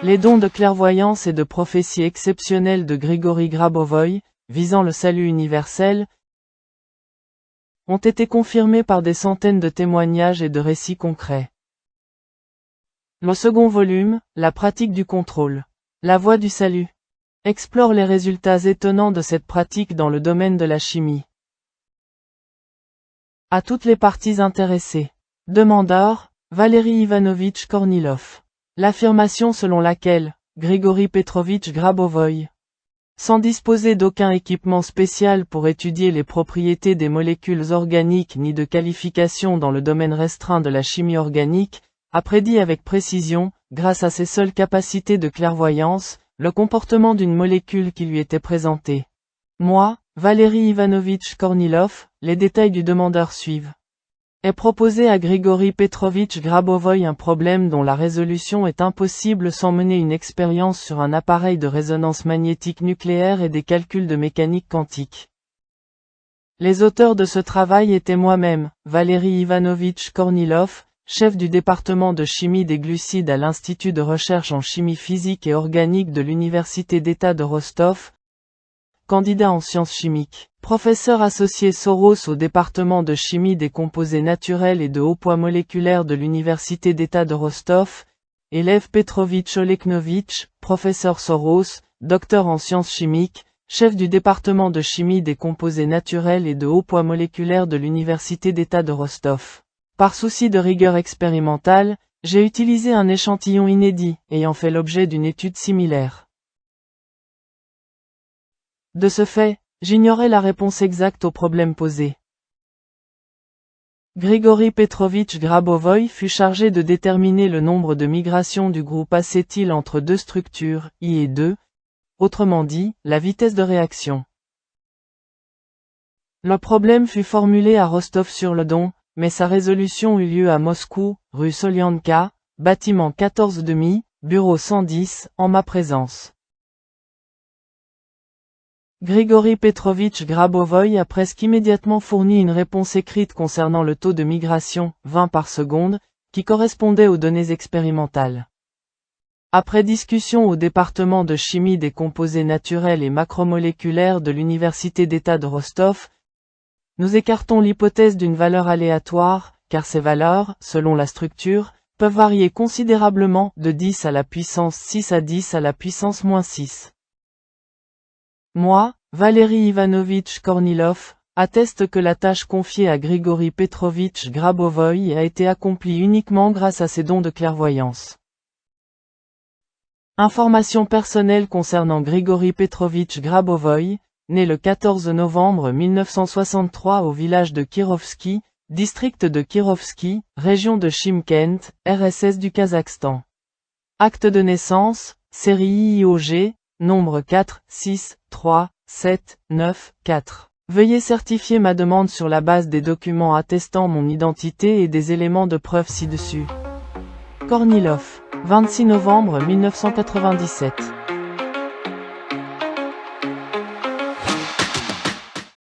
Les dons de clairvoyance et de prophétie exceptionnels de Grigory Grabovoï, visant le salut universel, ont été confirmés par des centaines de témoignages et de récits concrets. Le second volume, La pratique du contrôle. La voie du salut, explore les résultats étonnants de cette pratique dans le domaine de la chimie. À toutes les parties intéressées. Demandeur, Valéry Ivanovitch Kornilov. L'affirmation selon laquelle, Grigory Petrovitch Grabovoï, sans disposer d'aucun équipement spécial pour étudier les propriétés des molécules organiques ni de qualification dans le domaine restreint de la chimie organique, a prédit avec précision, grâce à ses seules capacités de clairvoyance, le comportement d'une molécule qui lui était présentée. Moi, Valéry Ivanovitch Kornilov, les détails du demandeur suivent. Est proposé à Grigory Petrovitch Grabovoï un problème dont la résolution est impossible sans mener une expérience sur un appareil de résonance magnétique nucléaire et des calculs de mécanique quantique. Les auteurs de ce travail étaient moi-même, Valéry Ivanovitch Kornilov, chef du département de chimie des glucides à l'Institut de recherche en chimie physique et organique de l'Université d'État de Rostov, candidat en sciences chimiques, professeur associé Soros au département de chimie des composés naturels et de haut poids moléculaire de l'Université d'État de Rostov, élève Petrovitch Oleknovitch, professeur Soros, docteur en sciences chimiques, chef du département de chimie des composés naturels et de haut poids moléculaire de l'Université d'État de Rostov. Par souci de rigueur expérimentale, j'ai utilisé un échantillon inédit, ayant fait l'objet d'une étude similaire. De ce fait, j'ignorais la réponse exacte au problème posé. Grigory Petrovitch Grabovoï fut chargé de déterminer le nombre de migrations du groupe acétyl entre deux structures, I et II, autrement dit, la vitesse de réaction. Le problème fut formulé à Rostov-sur-le-Don, mais sa résolution eut lieu à Moscou, rue Solyanka, bâtiment 14,5, bureau 110, en ma présence. Grigory Petrovitch Grabovoï a presque immédiatement fourni une réponse écrite concernant le taux de migration, 20 par seconde, qui correspondait aux données expérimentales. Après discussion au département de chimie des composés naturels et macromoléculaires de l'Université d'État de Rostov, nous écartons l'hypothèse d'une valeur aléatoire, car ces valeurs, selon la structure, peuvent varier considérablement de 10 à la puissance 6 à 10 à la puissance moins 6. Moi, Valéry Ivanovitch Kornilov, atteste que la tâche confiée à Grigory Petrovitch Grabovoï a été accomplie uniquement grâce à ses dons de clairvoyance. Informations personnelles concernant Grigory Petrovitch Grabovoï, né le 14 novembre 1963 au village de Kirovski, district de Kirovski, région de Chimkent, RSS du Kazakhstan. Acte de naissance, série IIOG, nombre 4, 6, 3, 7, 9, 4. Veuillez certifier ma demande sur la base des documents attestant mon identité et des éléments de preuve ci-dessus. Kornilov, 26 novembre 1997.